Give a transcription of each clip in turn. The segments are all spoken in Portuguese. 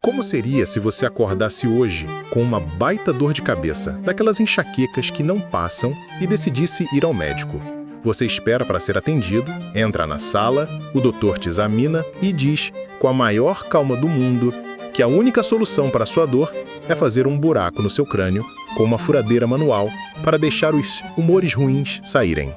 Como seria se você acordasse hoje com uma baita dor de cabeça, daquelas enxaquecas que não passam, e decidisse ir ao médico? Você espera para ser atendido, entra na sala, o doutor te examina e diz, com a maior calma do mundo, que a única solução para a sua dor é fazer um buraco no seu crânio com uma furadeira manual para deixar os humores ruins saírem.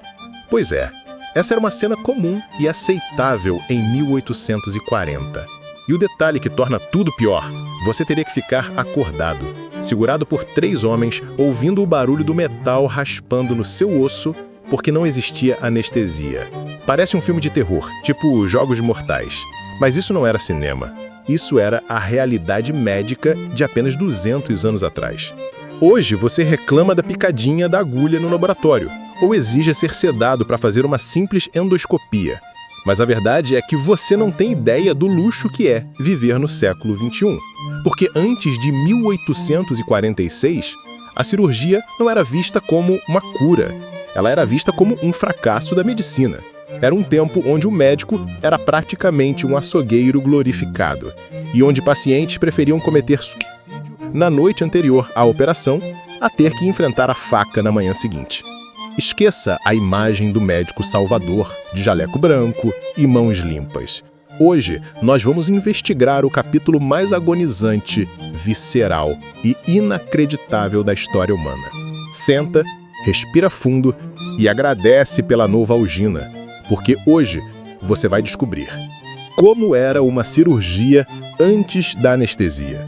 Pois é, essa era uma cena comum e aceitável em 1840. E o detalhe que torna tudo pior, você teria que ficar acordado, segurado por 3 homens, ouvindo o barulho do metal raspando no seu osso, porque não existia anestesia. Parece um filme de terror, tipo Jogos Mortais. Mas isso não era cinema. Isso era a realidade médica de apenas 200 anos atrás. Hoje você reclama da picadinha da agulha no laboratório, ou exige ser sedado para fazer uma simples endoscopia. Mas a verdade é que você não tem ideia do luxo que é viver no século XXI. Porque antes de 1846, a cirurgia não era vista como uma cura. Ela era vista como um fracasso da medicina. Era um tempo onde o médico era praticamente um açougueiro glorificado, e onde pacientes preferiam cometer suicídio na noite anterior à operação a ter que enfrentar a faca na manhã seguinte. Esqueça a imagem do médico salvador, de jaleco branco e mãos limpas. Hoje, nós vamos investigar o capítulo mais agonizante, visceral e inacreditável da história humana. Senta, respira fundo e agradece pela Novalgina, porque hoje você vai descobrir como era uma cirurgia antes da anestesia.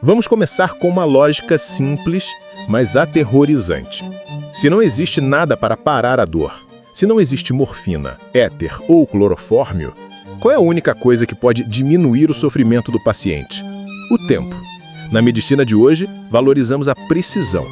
Vamos começar com uma lógica simples, mas aterrorizante. Se não existe nada para parar a dor, se não existe morfina, éter ou clorofórmio, qual é a única coisa que pode diminuir o sofrimento do paciente? O tempo. Na medicina de hoje, valorizamos a precisão.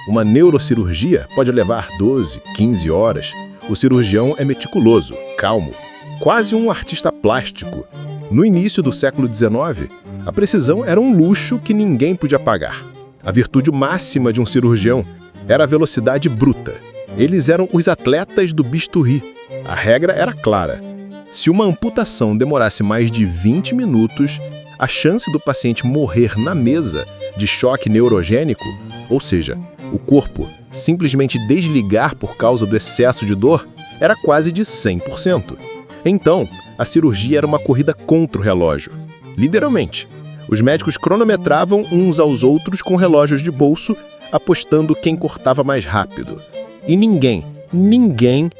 Uma neurocirurgia pode levar 12, 15 horas. O cirurgião é meticuloso, calmo, quase um artista plástico. No início do século XIX, a precisão era um luxo que ninguém podia pagar. A virtude máxima de um cirurgião era a velocidade bruta. Eles eram os atletas do bisturi. A regra era clara. Se uma amputação demorasse mais de 20 minutos, a chance do paciente morrer na mesa de choque neurogênico, ou seja, o corpo simplesmente desligar por causa do excesso de dor, era quase de 100%. Então, a cirurgia era uma corrida contra o relógio. Literalmente. Os médicos cronometravam uns aos outros com relógios de bolso, apostando quem cortava mais rápido. E ninguém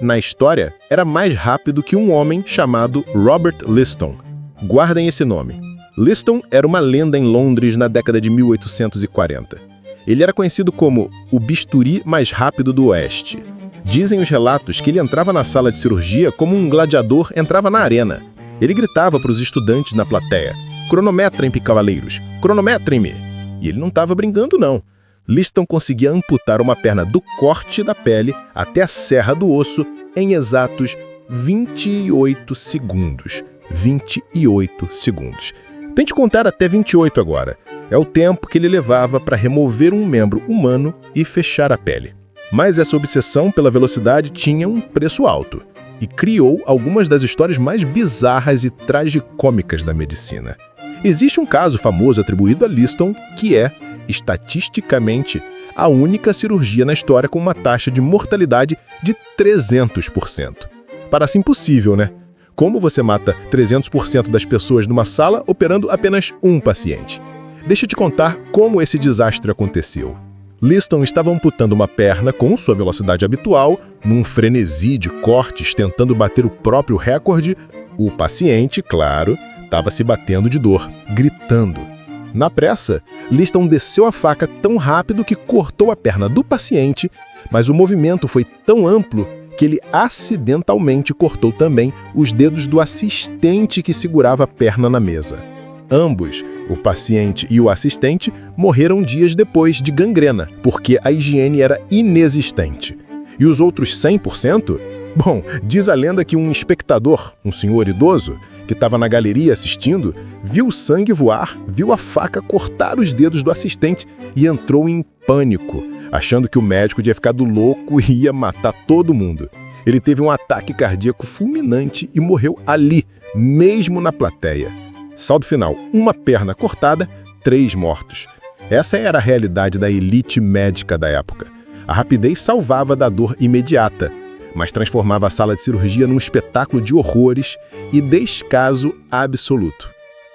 na história era mais rápido que um homem chamado Robert Liston. Guardem esse nome. Liston era uma lenda em Londres na década de 1840. Ele era conhecido como o bisturi mais rápido do Oeste. Dizem os relatos que ele entrava na sala de cirurgia como um gladiador entrava na arena. Ele gritava para os estudantes na plateia: "Cronometrem-me, cavaleiros, cronometrem-me!" E ele não estava brincando, não. Liston conseguia amputar uma perna do corte da pele até a serra do osso em exatos 28 segundos. 28 segundos. Tente contar até 28 agora. É o tempo que ele levava para remover um membro humano e fechar a pele. Mas essa obsessão pela velocidade tinha um preço alto e criou algumas das histórias mais bizarras e tragicômicas da medicina. Existe um caso famoso atribuído a Liston que é, estatisticamente, a única cirurgia na história com uma taxa de mortalidade de 300%. Parece impossível, né? Como você mata 300% das pessoas numa sala operando apenas um paciente? Deixa eu te contar como esse desastre aconteceu. Liston estava amputando uma perna com sua velocidade habitual, num frenesi de cortes tentando bater o próprio recorde. O paciente, claro, estava se batendo de dor, gritando. Na pressa, Liston desceu a faca tão rápido que cortou a perna do paciente, mas o movimento foi tão amplo que ele acidentalmente cortou também os dedos do assistente que segurava a perna na mesa. Ambos, o paciente e o assistente, morreram dias depois de gangrena, porque a higiene era inexistente. E os outros 100%? Bom, diz a lenda que um espectador, um senhor idoso, que estava na galeria assistindo, viu o sangue voar, viu a faca cortar os dedos do assistente e entrou em pânico, achando que o médico tinha ficado louco e ia matar todo mundo. Ele teve um ataque cardíaco fulminante e morreu ali, mesmo na plateia. Saldo final: uma perna cortada, 3 mortos. Essa era a realidade da elite médica da época. A rapidez salvava da dor imediata, mas transformava a sala de cirurgia num espetáculo de horrores e descaso absoluto.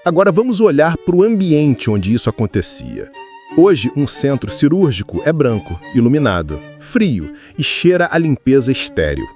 Agora vamos olhar para o ambiente onde isso acontecia. Hoje, um centro cirúrgico é branco, iluminado, frio e cheira a limpeza estéril.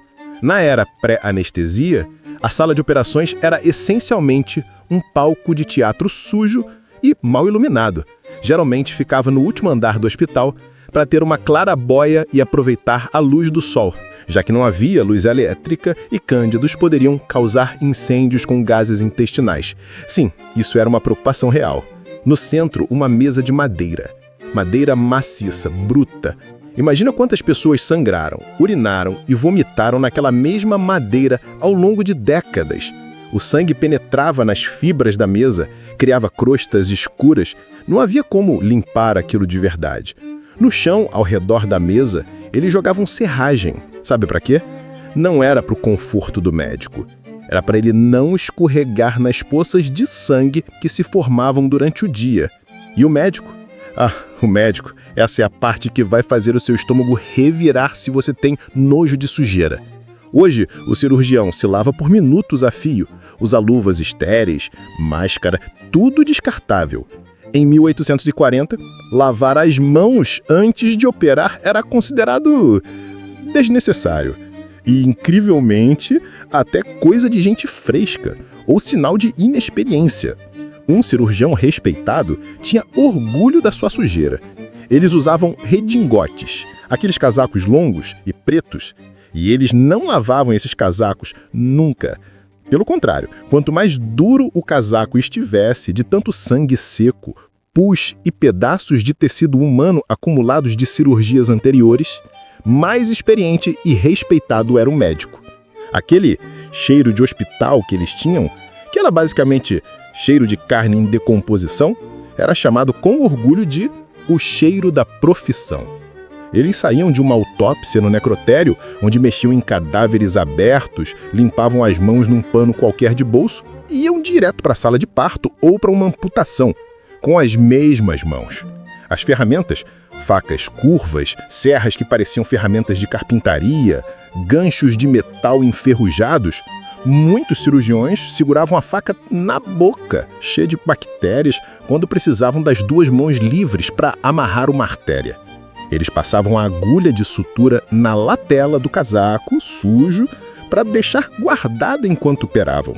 Na era pré-anestesia, a sala de operações era essencialmente um palco de teatro sujo e mal iluminado. Geralmente ficava no último andar do hospital para ter uma clarabóia e aproveitar a luz do sol, já que não havia luz elétrica e cândidos poderiam causar incêndios com gases intestinais. Sim, isso era uma preocupação real. No centro, uma mesa de madeira. Madeira maciça, bruta. Imagina quantas pessoas sangraram, urinaram e vomitaram naquela mesma madeira ao longo de décadas. O sangue penetrava nas fibras da mesa, criava crostas escuras. Não havia como limpar aquilo de verdade. No chão, ao redor da mesa, eles jogavam serragem. Sabe para quê? Não era para o conforto do médico. Era para ele não escorregar nas poças de sangue que se formavam durante o dia. E o médico? O médico, essa é a parte que vai fazer o seu estômago revirar se você tem nojo de sujeira. Hoje, o cirurgião se lava por minutos a fio, usa luvas estéreis, máscara, tudo descartável. Em 1840, lavar as mãos antes de operar era considerado desnecessário. E, incrivelmente, até coisa de gente fresca ou sinal de inexperiência. Um cirurgião respeitado tinha orgulho da sua sujeira. Eles usavam redingotes, aqueles casacos longos e pretos, e eles não lavavam esses casacos nunca. Pelo contrário, quanto mais duro o casaco estivesse de tanto sangue seco, pus e pedaços de tecido humano acumulados de cirurgias anteriores, mais experiente e respeitado era o médico. Aquele cheiro de hospital que eles tinham, que era basicamente cheiro de carne em decomposição, era chamado com orgulho de o cheiro da profissão. Eles saíam de uma autópsia no necrotério, onde mexiam em cadáveres abertos, limpavam as mãos num pano qualquer de bolso e iam direto para a sala de parto ou para uma amputação, com as mesmas mãos. As ferramentas, facas curvas, serras que pareciam ferramentas de carpintaria, ganchos de metal enferrujados, muitos cirurgiões seguravam a faca na boca, cheia de bactérias, quando precisavam das 2 mãos livres para amarrar uma artéria. Eles passavam a agulha de sutura na latela do casaco, sujo, para deixar guardada enquanto operavam.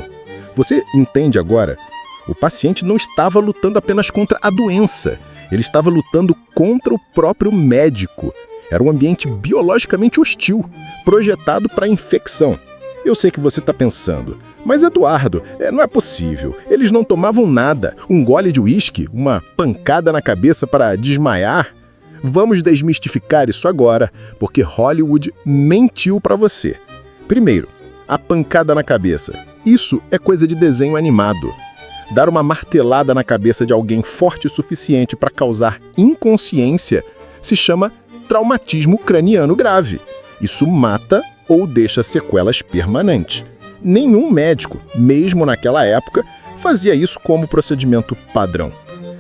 Você entende agora? O paciente não estava lutando apenas contra a doença, ele estava lutando contra o próprio médico. Era um ambiente biologicamente hostil, projetado para a infecção. Eu sei que você está pensando, mas Eduardo, não é possível. Eles não tomavam nada, um gole de uísque, uma pancada na cabeça para desmaiar. Vamos desmistificar isso agora, porque Hollywood mentiu para você. Primeiro, a pancada na cabeça. Isso é coisa de desenho animado. Dar uma martelada na cabeça de alguém forte o suficiente para causar inconsciência se chama traumatismo craniano grave. Isso mata ou deixa sequelas permanentes. Nenhum médico, mesmo naquela época, fazia isso como procedimento padrão.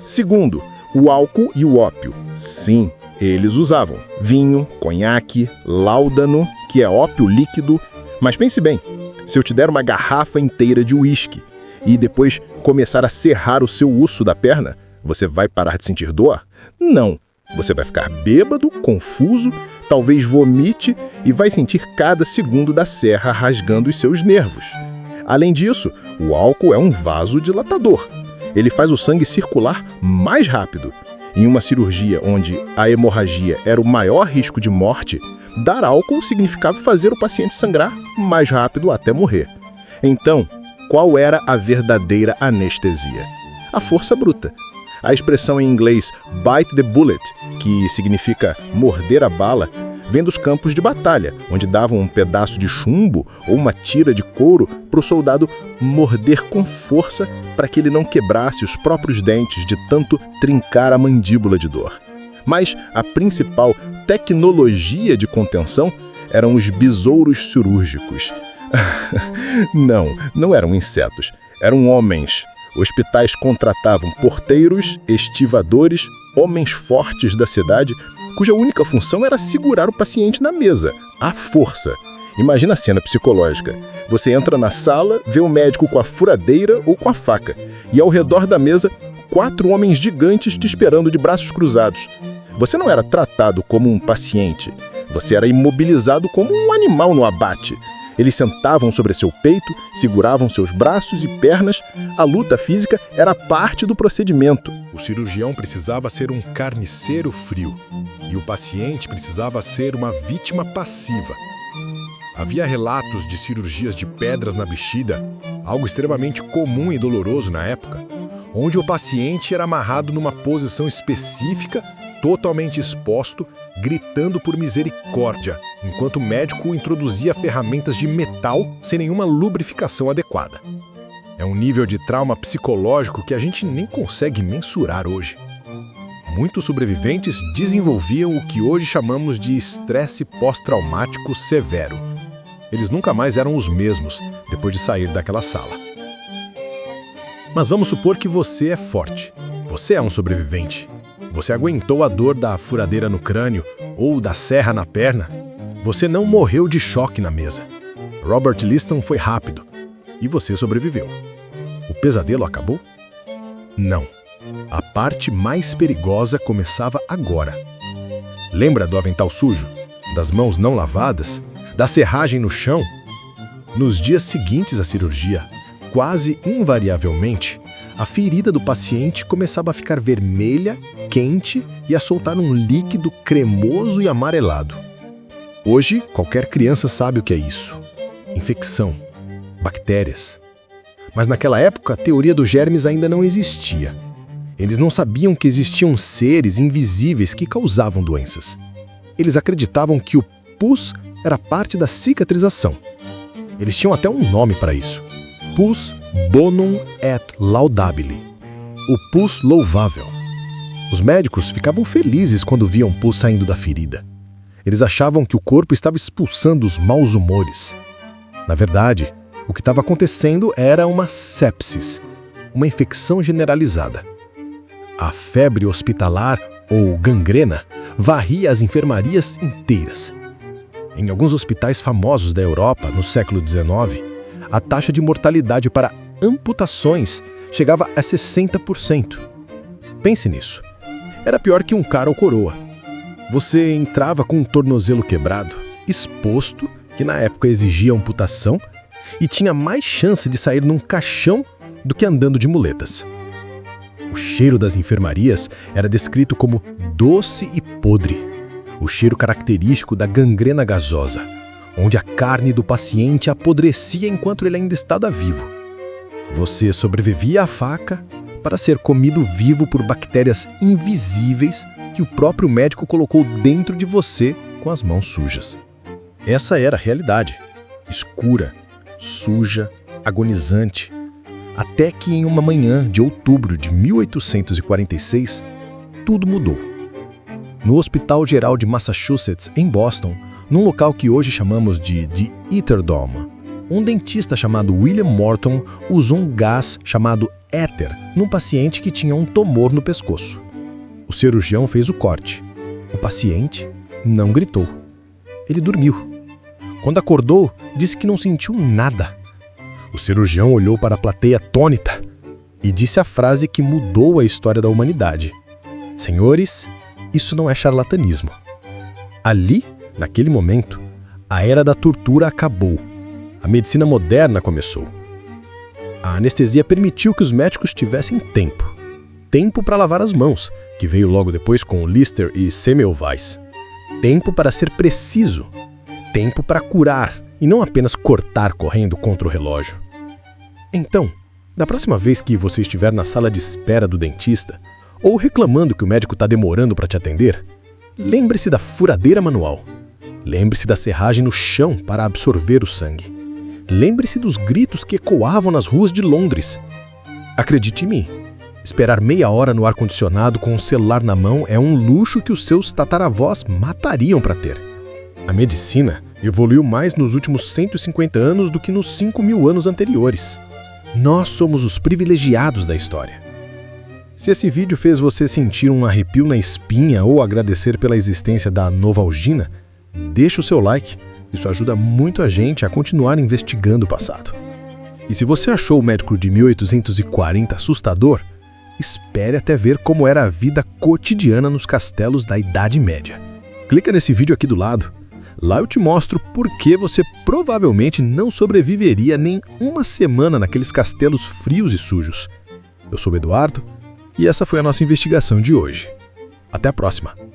Segundo, o álcool e o ópio. Sim, eles usavam vinho, conhaque, láudano, que é ópio líquido. Mas pense bem, se eu te der uma garrafa inteira de uísque e depois começar a serrar o seu osso da perna, você vai parar de sentir dor? Não. Você vai ficar bêbado, confuso, talvez vomite e vai sentir cada segundo da serra rasgando os seus nervos. Além disso, o álcool é um vasodilatador. Ele faz o sangue circular mais rápido. Em uma cirurgia onde a hemorragia era o maior risco de morte, dar álcool significava fazer o paciente sangrar mais rápido até morrer. Então, qual era a verdadeira anestesia? A força bruta. A expressão em inglês bite the bullet, que significa morder a bala, vem dos campos de batalha, onde davam um pedaço de chumbo ou uma tira de couro para o soldado morder com força para que ele não quebrasse os próprios dentes de tanto trincar a mandíbula de dor. Mas a principal tecnologia de contenção eram os besouros cirúrgicos. Não eram insetos, eram homens. Hospitais contratavam porteiros, estivadores, homens fortes da cidade, cuja única função era segurar o paciente na mesa, à força. Imagina a cena psicológica. Você entra na sala, vê o médico com a furadeira ou com a faca, e ao redor da mesa, 4 homens gigantes te esperando de braços cruzados. Você não era tratado como um paciente, você era imobilizado como um animal no abate. Eles sentavam sobre seu peito, seguravam seus braços e pernas. A luta física era parte do procedimento. O cirurgião precisava ser um carniceiro frio e o paciente precisava ser uma vítima passiva. Havia relatos de cirurgias de pedras na bexiga, algo extremamente comum e doloroso na época, onde o paciente era amarrado numa posição específica, totalmente exposto, gritando por misericórdia, enquanto o médico introduzia ferramentas de metal sem nenhuma lubrificação adequada. É um nível de trauma psicológico que a gente nem consegue mensurar hoje. Muitos sobreviventes desenvolviam o que hoje chamamos de estresse pós-traumático severo. Eles nunca mais eram os mesmos depois de sair daquela sala. Mas vamos supor que você é forte. Você é um sobrevivente. Você aguentou a dor da furadeira no crânio ou da serra na perna. Você não morreu de choque na mesa. Robert Liston foi rápido e você sobreviveu. O pesadelo acabou? Não. A parte mais perigosa começava agora. Lembra do avental sujo? Das mãos não lavadas? Da serragem no chão? Nos dias seguintes à cirurgia, quase invariavelmente, a ferida do paciente começava a ficar vermelha, quente e a soltar um líquido cremoso e amarelado. Hoje, qualquer criança sabe o que é isso. Infecção, bactérias. Mas naquela época, a teoria dos germes ainda não existia. Eles não sabiam que existiam seres invisíveis que causavam doenças. Eles acreditavam que o pus era parte da cicatrização. Eles tinham até um nome para isso. Pus bonum et laudabile. O pus louvável. Os médicos ficavam felizes quando viam pus saindo da ferida. Eles achavam que o corpo estava expulsando os maus humores. Na verdade, o que estava acontecendo era uma sepsis, uma infecção generalizada. A febre hospitalar, ou gangrena, varria as enfermarias inteiras. Em alguns hospitais famosos da Europa, no século XIX, a taxa de mortalidade para amputações chegava a 60%. Pense nisso. Era pior que um cara ou coroa. Você entrava com um tornozelo quebrado, exposto, que na época exigia amputação, e tinha mais chance de sair num caixão do que andando de muletas. O cheiro das enfermarias era descrito como doce e podre, o cheiro característico da gangrena gasosa, onde a carne do paciente apodrecia enquanto ele ainda estava vivo. Você sobrevivia à faca para ser comido vivo por bactérias invisíveis que o próprio médico colocou dentro de você com as mãos sujas. Essa era a realidade, escura, suja, agonizante, até que em uma manhã de outubro de 1846, tudo mudou. No Hospital Geral de Massachusetts, em Boston, num local que hoje chamamos de The Ether Dome, um dentista chamado William Morton usou um gás chamado éter num paciente que tinha um tumor no pescoço. O cirurgião fez o corte. O paciente não gritou. Ele dormiu. Quando acordou, disse que não sentiu nada. O cirurgião olhou para a plateia atônita e disse a frase que mudou a história da humanidade. Senhores, isso não é charlatanismo. Ali, naquele momento, a era da tortura acabou. A medicina moderna começou. A anestesia permitiu que os médicos tivessem tempo. Tempo para lavar as mãos, que veio logo depois com Lister e Semmelweis. Tempo para ser preciso. Tempo para curar e não apenas cortar correndo contra o relógio. Então, da próxima vez que você estiver na sala de espera do dentista ou reclamando que o médico está demorando para te atender, lembre-se da furadeira manual. Lembre-se da serragem no chão para absorver o sangue. Lembre-se dos gritos que ecoavam nas ruas de Londres. Acredite em mim, esperar meia hora no ar-condicionado com um celular na mão é um luxo que os seus tataravós matariam para ter. A medicina evoluiu mais nos últimos 150 anos do que nos 5.000 anos anteriores. Nós somos os privilegiados da história. Se esse vídeo fez você sentir um arrepio na espinha ou agradecer pela existência da Novalgina, deixa o seu like. Isso ajuda muito a gente a continuar investigando o passado. E se você achou o médico de 1840 assustador, espere até ver como era a vida cotidiana nos castelos da Idade Média. Clica nesse vídeo aqui do lado. Lá eu te mostro por que você provavelmente não sobreviveria nem uma semana naqueles castelos frios e sujos. Eu sou o Eduardo e essa foi a nossa investigação de hoje. Até a próxima!